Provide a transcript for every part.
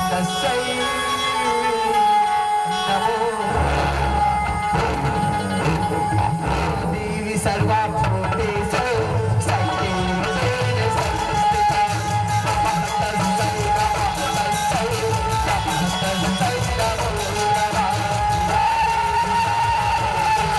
तस्यै नमो देवी सर्वभूतेषु शक्तिरूपेण संस्थिता नमः तस्यै नमो नमः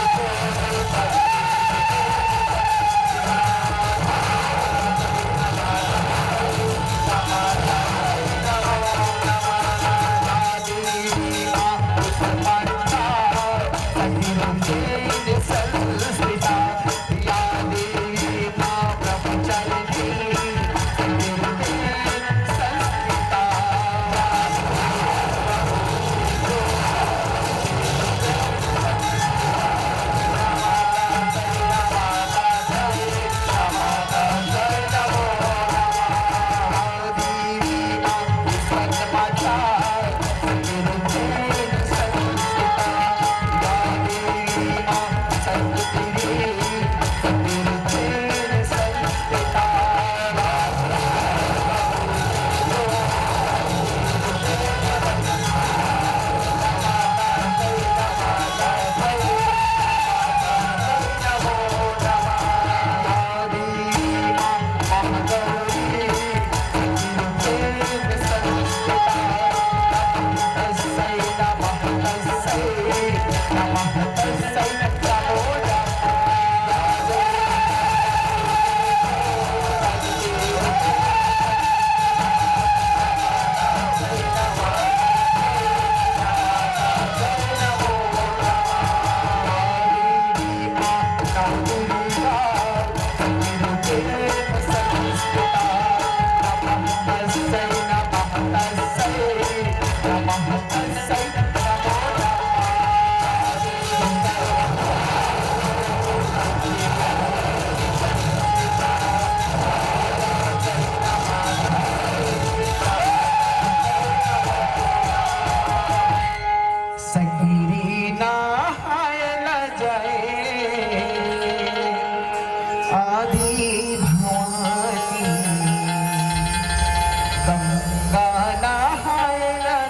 गंगा नहाय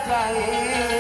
जाए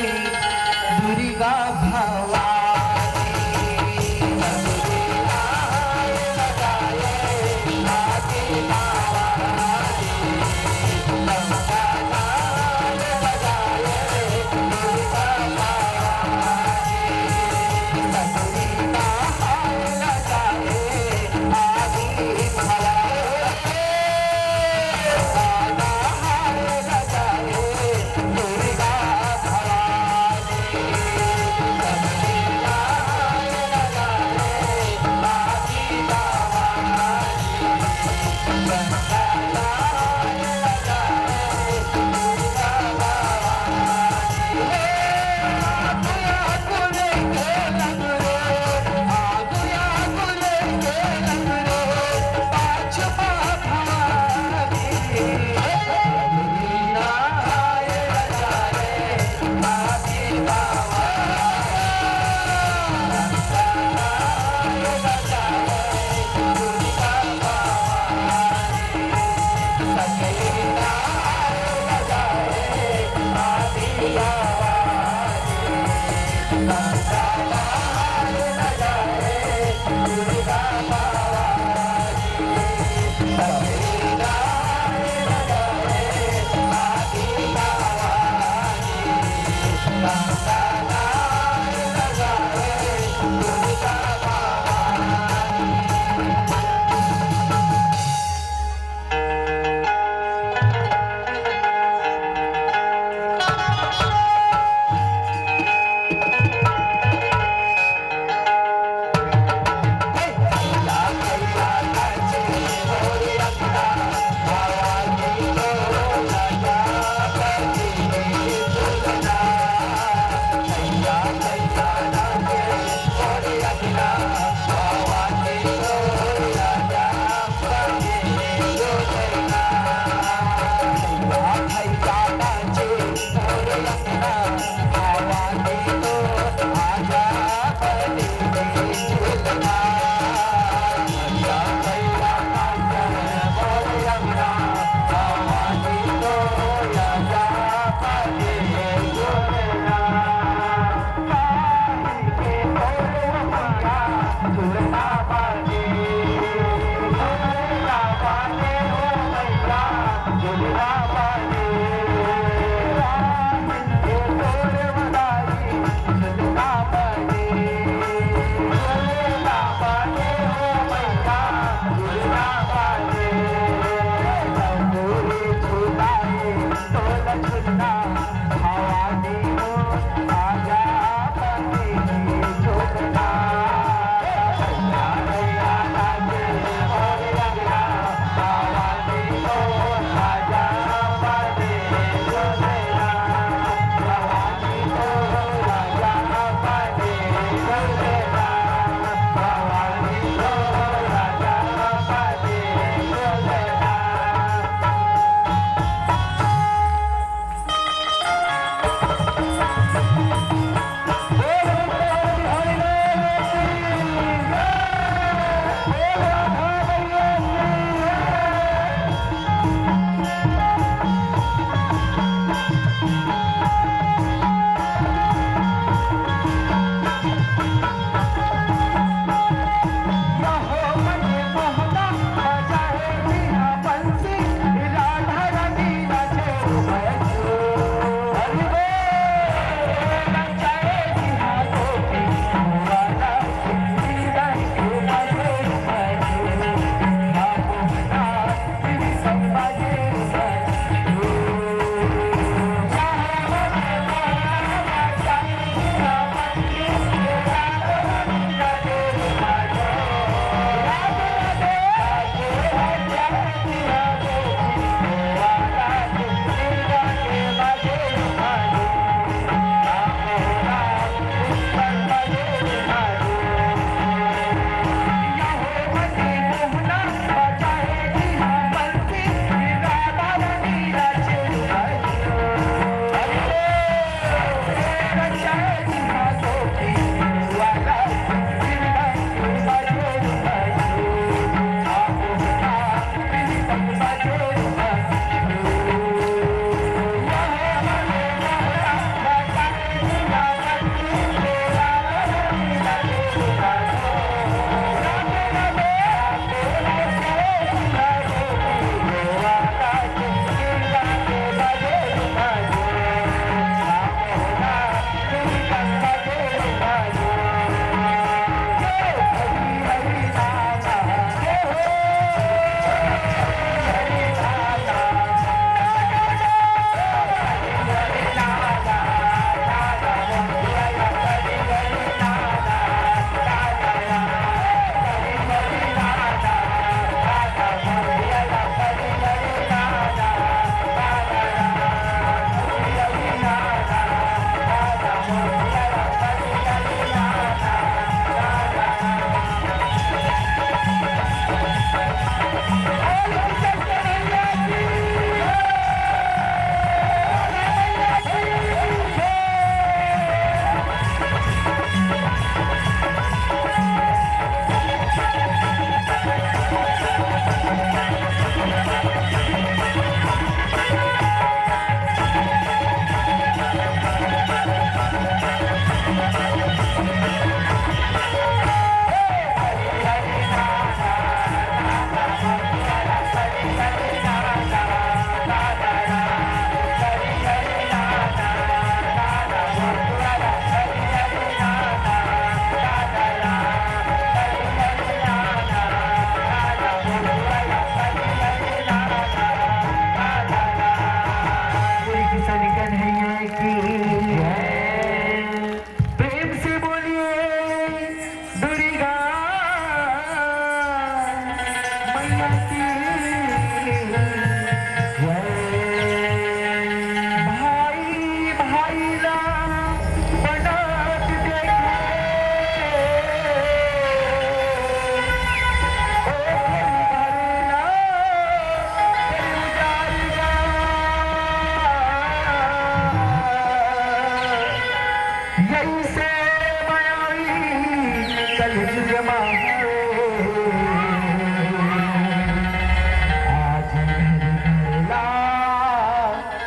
भवानी हो आजा पति छोड़ना भैया भैया लागे और लगना भवानी हो आजा पति छोड़ना भवानी हो आजा पति छोड़ना भवानी हो आजा पति छोड़ना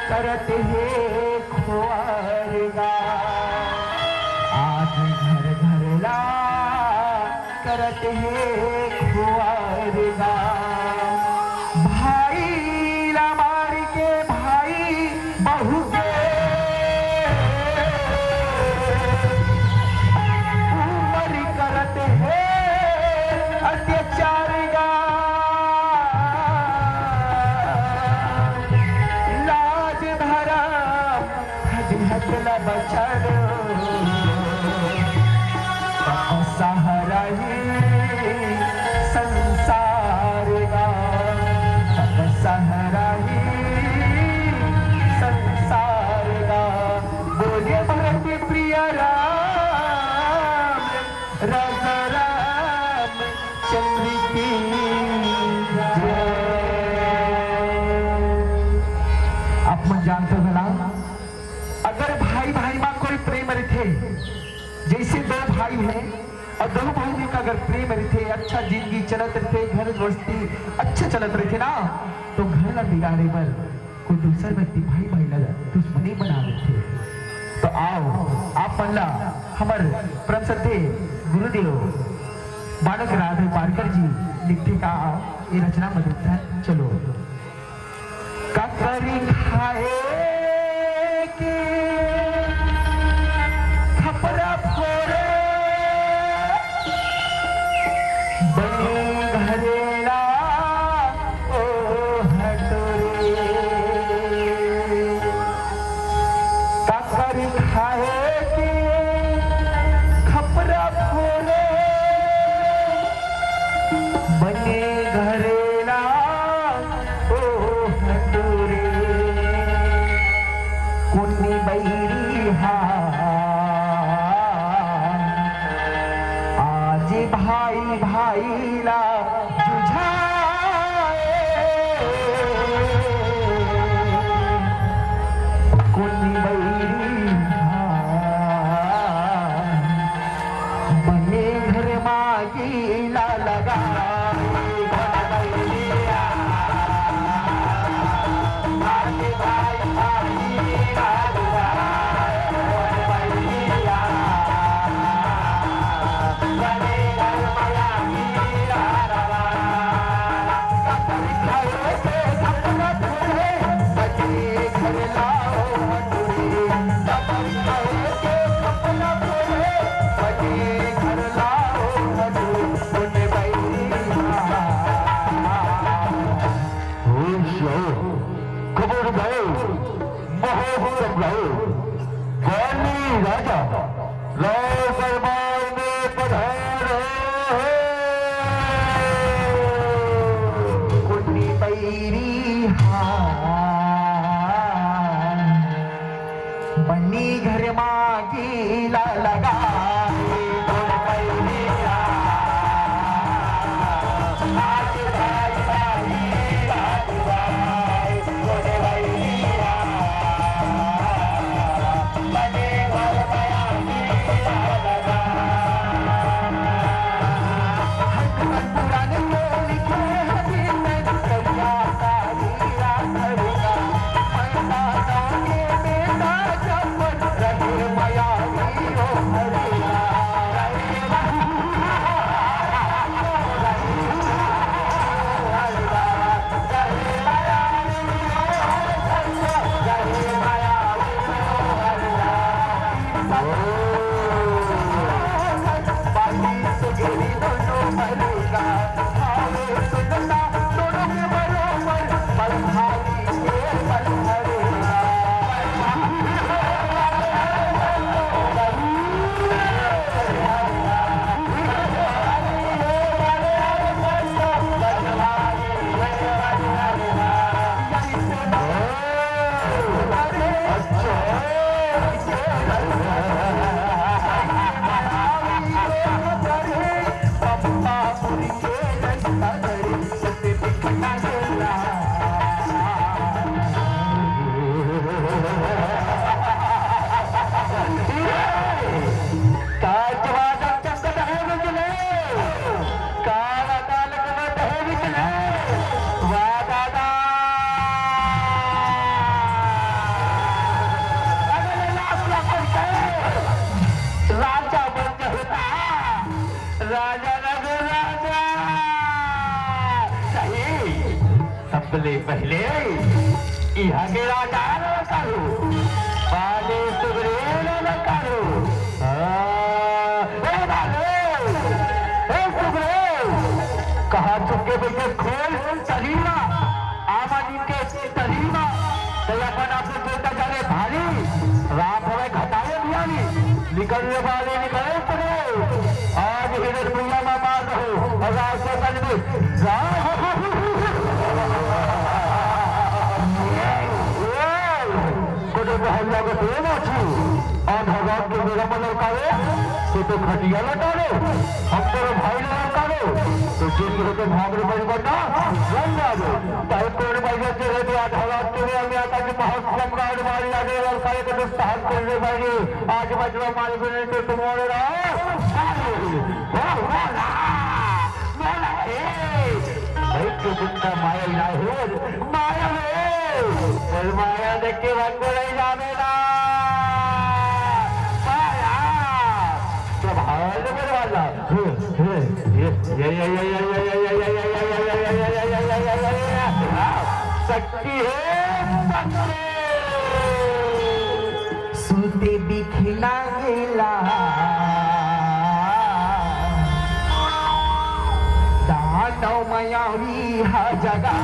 करत है खोरगा आज घर घर ला करत है खोरगा भाई ला मार के भाई बहू के उमर करत है अत्याचार गा बिहकला बछड़ो सहारा ही संसार का सहारा ही संसार का बोले भरत प्रिय राम राजा राम चंद्र की आप मन जानते हो ना, अगर भाई भाई में कोई प्रेम रखे, जैसे दो भाई हैं और दोनों भाई में का अगर प्रेम रखे, अच्छा जिंदगी चलत रहे, घर गृहस्थी अच्छा चलत रहे ना, तो घर ला बिगाड़े पर कोई दूसर व्यक्ति भाई भाई ला दुश्मनी बना देते। तो आओ आप पल्ला हमारे परम श्रद्धेय गुरुदेव बालक राधे पारकर जी लिखते का ये रचना मधुर। चलो ककरी खाए के खपरा फोड़े बने घरेला ओ हटोरे ककरी खाए के खपरा फोड़े बने घरेला ओ हटोरे कुन्नी बैरी हा आज भाई भाई ला जुझाए कुन्नी बैरी बने घर मागी ला लगा राजा लाल दरबार में पधारे कुन्नी बैरी बनी घर मागी ला लगा पहले यहाँ के राजा करो बाले सुग्रीव न करो कहा चुके बेटे खोल तरीमा आमानी के तरीमा तो अपन आपको बोलता जाने भारी रात हमें घटाए दिया नहीं निकलने वाले निकले पड़े आज हिरन भैया में मार रहो और रात से कल हल्ला को प्रेम अच्छी और भगवान के मेरा मन लौटावे तो खटिया लौटावे हम तेरे भाई ने लौटावे तो जिस होते भागने बड़ी बनना बन जावे चाहे कोई भाई के रहते आज भगवान के लिए हमें आता कि बहुत सम्राट मारी आगे लौटाए के दुस्तान करने वाली आज बचवा मारी बने तो तुम्हारे रहो माया ना हो माया है माया देख के भंग नहीं जावेगा माया जब हाल मेरे वाला शक्ति है सुते बिखला गेला दानव मायावी हा जगा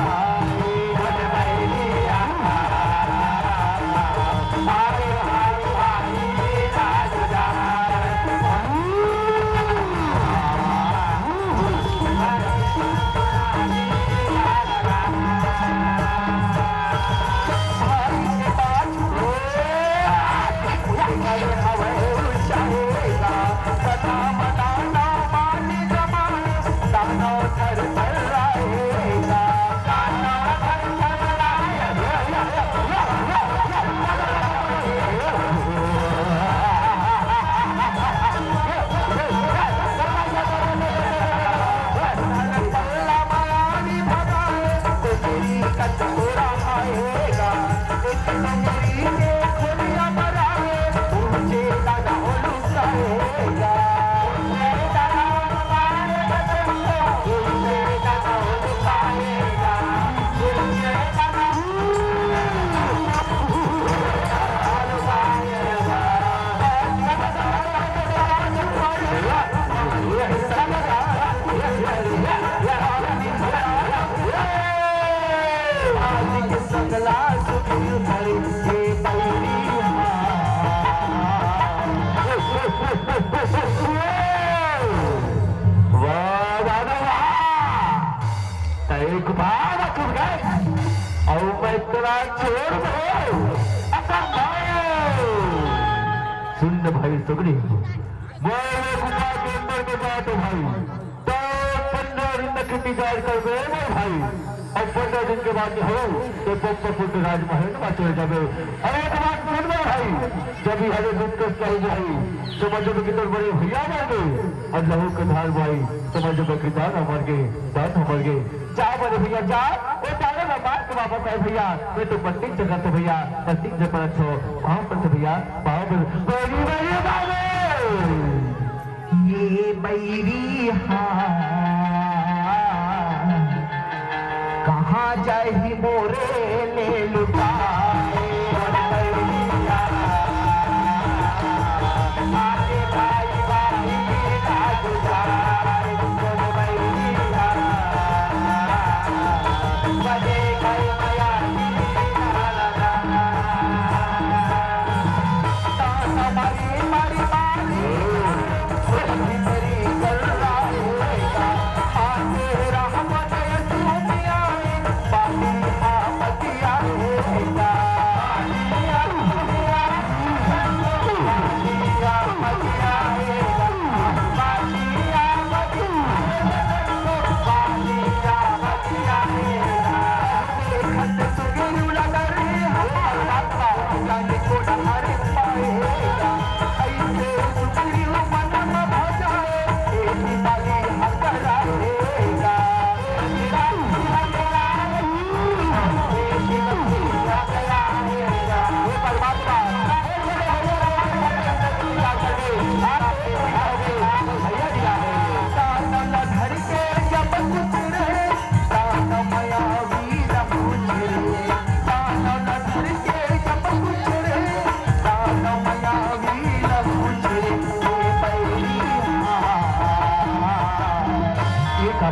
एक बार अकुर गए और मैं तेरा छोड़ दो सुन भाई सुगड़ी मैं गुफा के अंदर में बात हो भाई तो 15 दिन तक इंतजार कर गए भाई और 15 दिन के बाद हो तो पप्पा राजमहल में चले जावे और एक बात सुन भाई जब हरे दूध कस कही जाए समझो कि तो बड़े भैया मर गए और लहू के धार भाई समझो कि दान मर गए दान मर गए जा बोले भैया जा वो जाने में बात के वापस आए भैया मैं तो पत्नी जगह तो भैया पत्नी जगह छो वहां पर भैया पाव बड़ी बड़ी बाबे ये बैरी कहाँ जाए मोरे ले लुटाए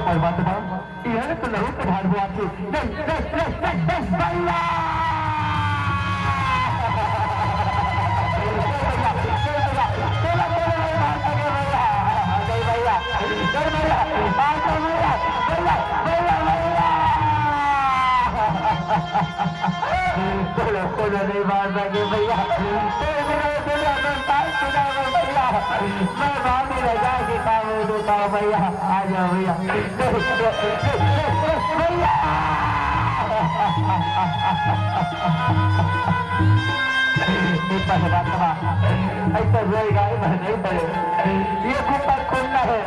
पर बात यह तो लहू के भाड़ हुआ मार सके भैया। मैं भाभी रजा के काम देता हूँ भैया। आ जाओ भैया भैया। ऐसा रोएगा नहीं पड़े। ये कुत्ता खुलना है।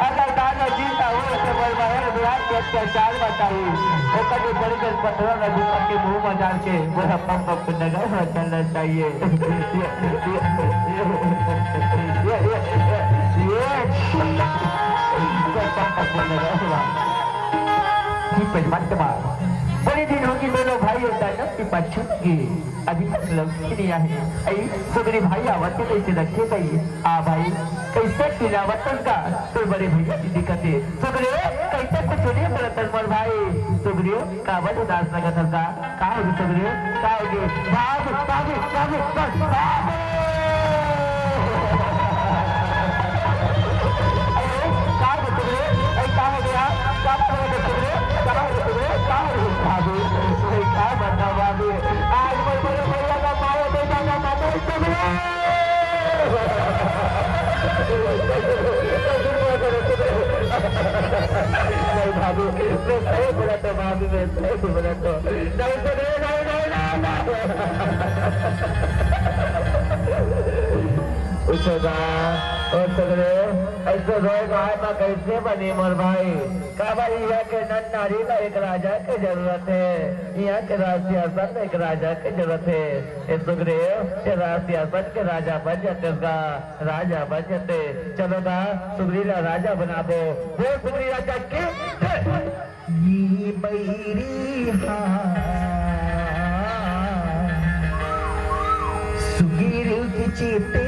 अगर दादा जीता हो तो बलवान विराट के अत्याचार बताइए। वो कभी बड़ी बड़ी पत्थरों में घुमा के मुंह में डाल के वह पंप नगर में चलना चाहिए। बड़े दिन होगी दोनों भाई होता है ना कि पछुत की अभी तक लौटी नहीं आए। आई सुगरी भाई आवत कैसे रखे गई। आ भाई कैसे खिलावतन का तो बड़े भैया की दिक्कत है। सुगरी कैसे कुछ नहीं बोलता मोर भाई। सुगरी काबल उदास लगत का का होगी। सुगरी का होगी। भाग भाग भाग भाग भाभी मैं सही बोला तो भाभी मैं सही बोला तो नहीं तो और सगरे ऐसे रोएगा ना कैसे बनी मोर भाई। का भाई यहाँ के नन नारी का एक राजा की जरूरत है। यहाँ के राष्ट्रीय शासन एक राजा की जरूरत है। इस सुग्रीव राष्ट्रीय शासन के राजा बन जाते राजा बन जाते। चलो ना सुग्रीव राजा बना दो। वो सुग्रीव राजा के ये बैरी सुग्रीव की चीते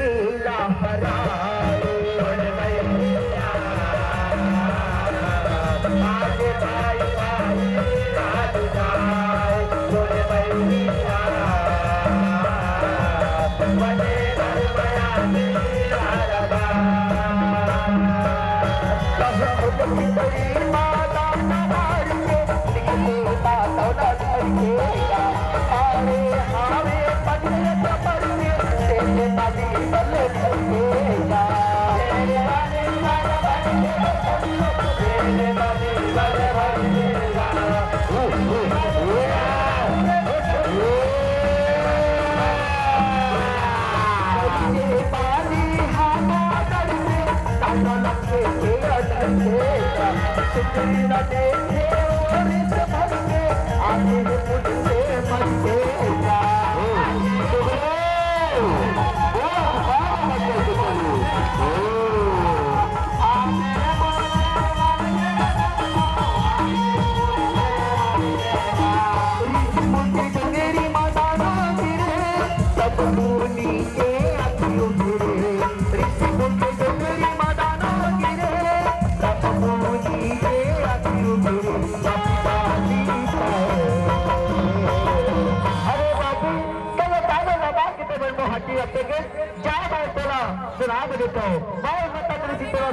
शराब देता हूँ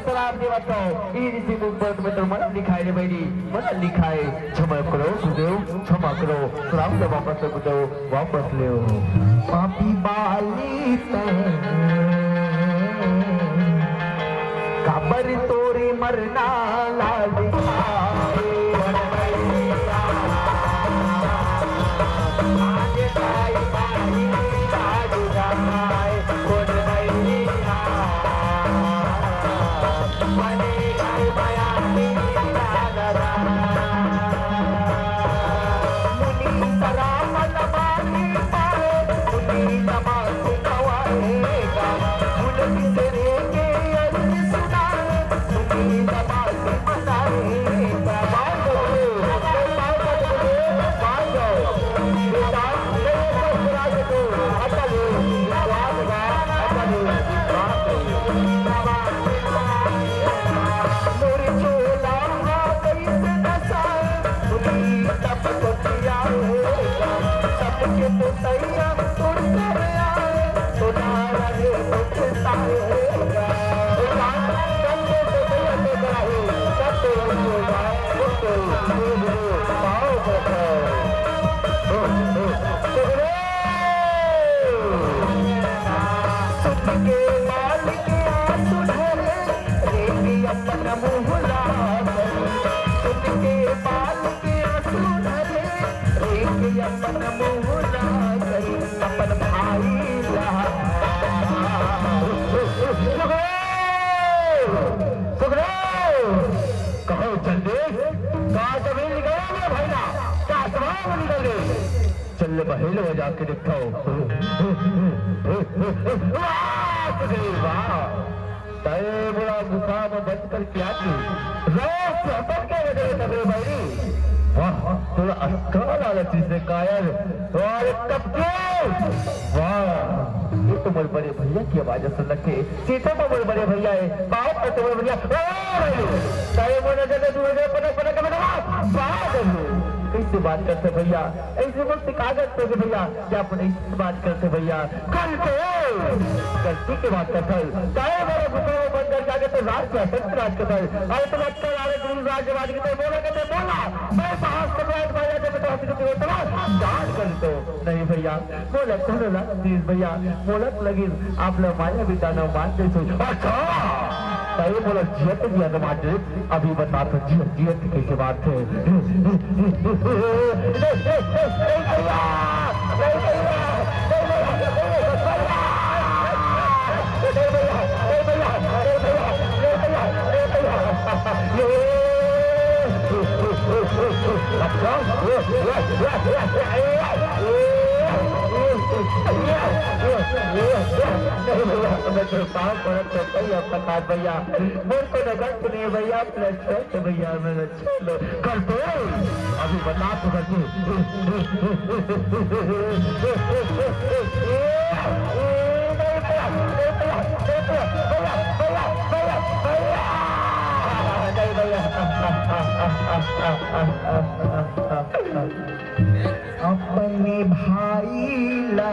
शराब देता हूँ। मन लिखाए बहनी मन लिखाए क्षमा करो सुदेव क्षमा करो। शराब जब वापस दो वापस ले पापी बाली काबर तोरे मरना लाल के बाल के आंसू ढोले रेगी अपन मुँह लागल सुन के बाल के आंसू ढोले रेगी अपन मुँह लागल अपन भाई कहो चंदे कहा जमीन निकले भाई ना क्या स्वभाव निकले चल बहेल हो जाके देखो वाह तय बड़ा गुफा में बंद कर क्या की रोज हटक के वजह तबे भाई वाह थोड़ा अक्कल वाला चीज से कायल और कब क्यों वाह ये तो मेरे बड़े भैया की आवाज सुन रखे सीते तो मेरे बड़े भैया है बाप का तो मेरे भैया चाहे वो नजर दूर पटक पटक कैसे बात करते भैया ऐसे बोलते कागज पे भैया क्या अपन ऐसे बात करते भैया कल को गलती की बात करते चाहे मेरे बुकों में बंद कर जाके तो राज के असंत राज करते अरे तुम अच्छा राजे गुरु राज्यवाद के बोला कहते बोला मैं साहस कर रहा भैया जब तो हंसी जान कर दो नहीं भैया बोला कौन ना प्लीज भैया बोलत लगी आप लोग माया बेटा न मानते अच्छा सही बोला जियत दिया तो मानते अभी बता तो जियत जियत कैसे बात है भैया मेरे को गलत नहीं भैया भैया मेरा कर दो अभी बता तो करके अपने भाई ला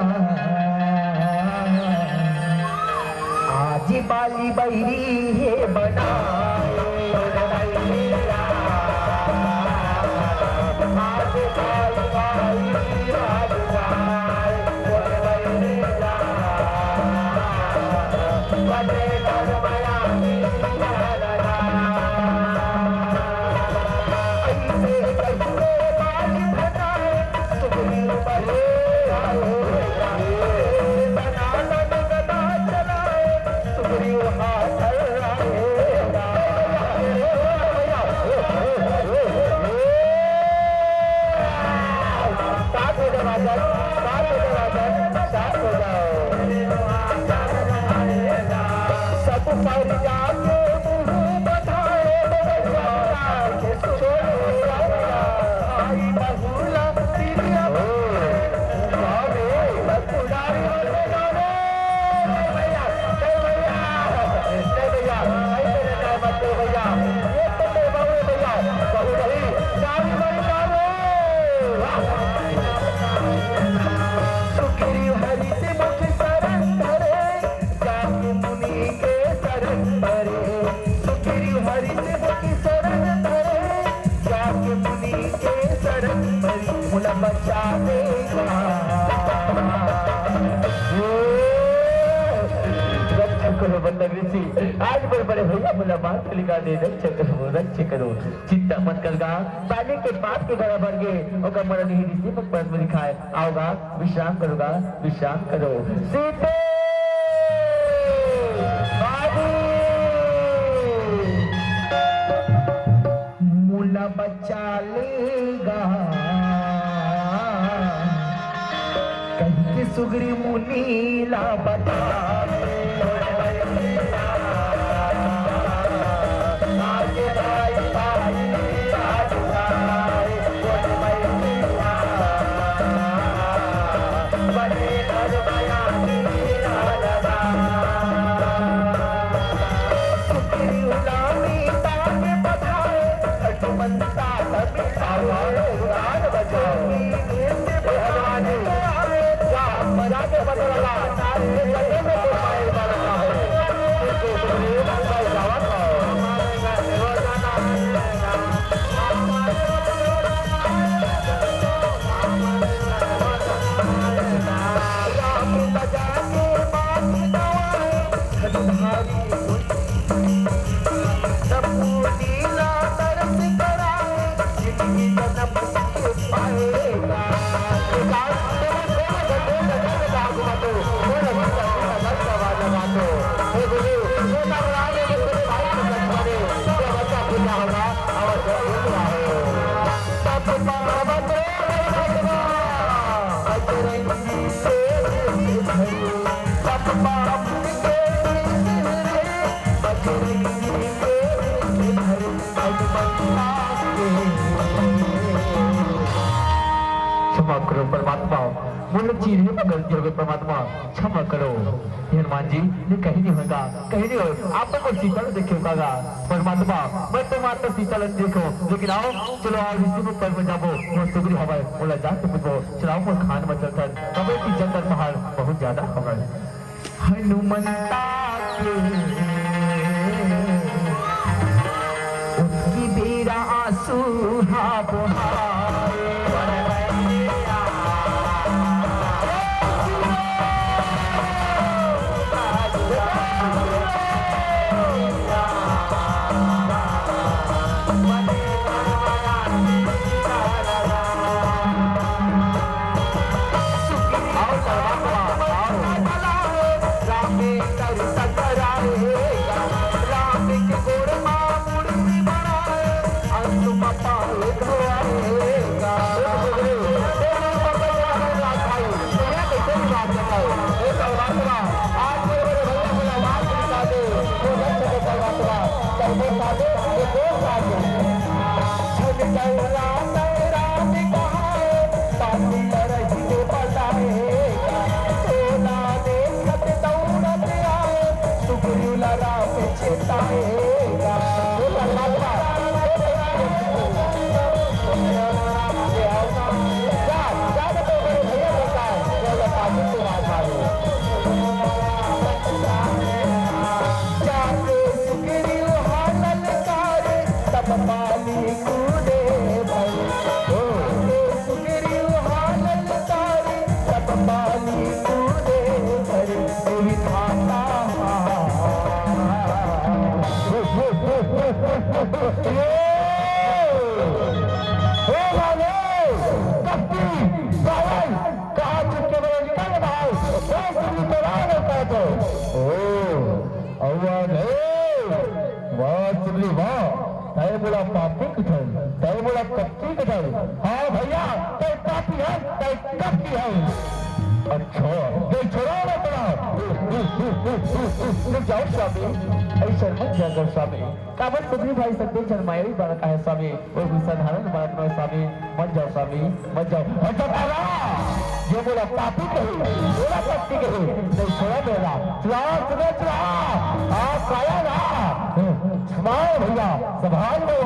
आज बाली बैरी है बना आज बड़े भैया मुलाकात लिखा दे रक्षा करो चिंता मत करगा पहले के बात के बराबर गे और मन नहीं ऋषि पद में लिखा है आओगा विश्राम करोगा विश्राम करो सीते मुला बचा लेगा कहीं के सुगरी मुनीला बता मजा के बदला बाबुल के रे बजरंगी के घर हनुमंता के। क्षमा करो परमात्मा, मुझे चीज गलती हो गई परमात्मा, क्षमा करो। हनुमान जी ये कहीं नहीं होगा, कहीं नहीं होगा, आप को शीतल देखे होगा परमात्मा, मैं तो मात्र शीतल देखो, लेकिन आओ चलो आओ ऋषि पर में जाबो वो सुगरी हवाए बोला जाते बुझो चलाओ पर खान में चलता कबे की जंगल पहाड़ बहुत ज्यादा हवाए हनुमंता के उनकी बेरा आंसू हा बहाए हाँ भैया तय काफी है तय काफी है। अच्छा ये छोड़ो ना बड़ा जाओ स्वामी ऐसा मत जाकर स्वामी काबत सुधरी भाई सत्य शर्माई बड़ा का है स्वामी वो भी साधारण बात में स्वामी मत जाओ स्वामी मत जाओ। अच्छा पहला ये बोला पापी कही बोला पत्ती कही नहीं छोड़ा मेरा चलाओ चलो चलाओ आप खाया ना क्षमाओ भैया संभाल लो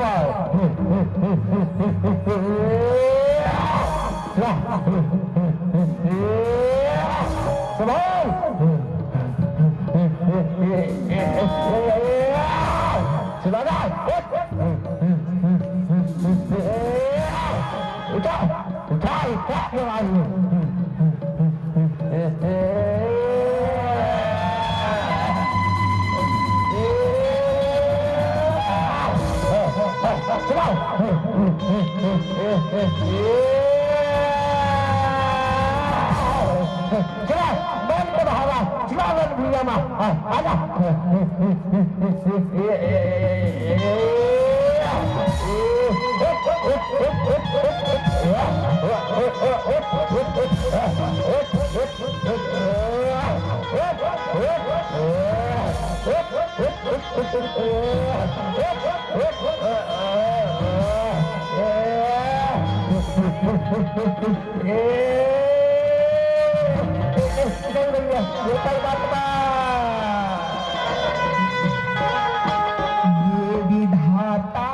ये विधाता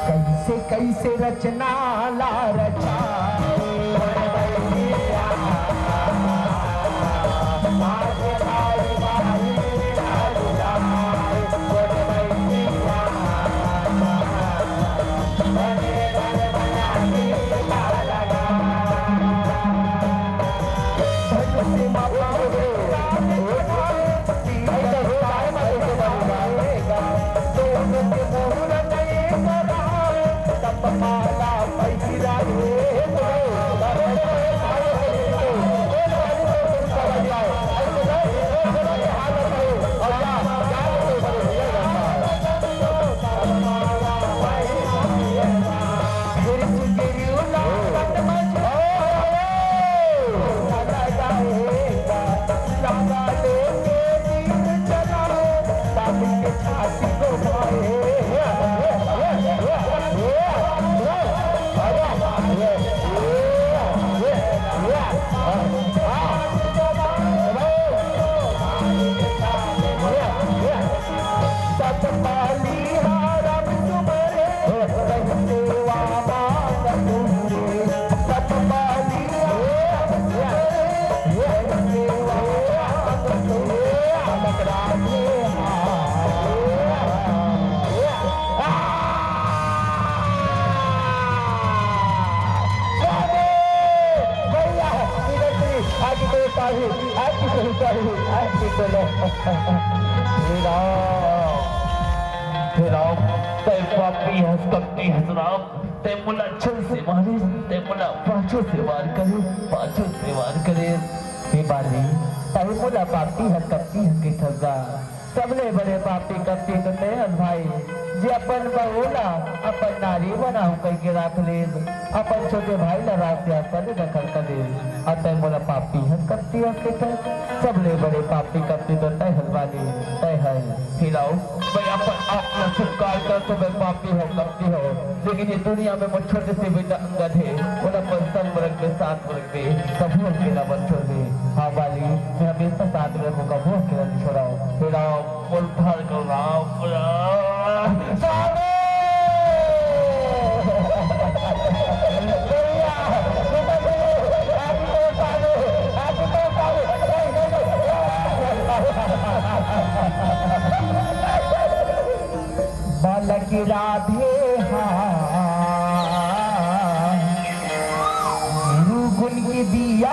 कैसे कैसे रचना ला रचा पाही आज कहीं पाही आज बोलो हे राम तय पापी हंस कपटी हंस राम ते मुला छल से मारे ते मुला पांचों से वार करे हे बाली तय मुला पापी हंस कपटी हंस के ठगा सबले बड़े पापी कपटी तो ते हंस भाई जे अपन बहुला अपन नारी बनाऊ कई के राख ले अपन छोटे भाई ला रास्ते अपन दखल कर दे अतः मोला पापी हंस कपटी हंस के ठग सबले बड़े पापी कपटी तो तय हंसवाली तय है हिलाओ भाई अपन अपना स्वीकार कर तो मैं पापी हो कपटी हो लेकिन ये दुनिया में मुझ छोटे से बेटा अंगद है उन्हें पर 7 वर्ग में 7 वर्ग में कभी अकेला मत छोड़ दे हाँ वाली मैं हमेशा साथ में रखूंगा वो अकेला नहीं छोड़ाओ हिलाओ बोल भर कर राम बालक राधे गुण की दिया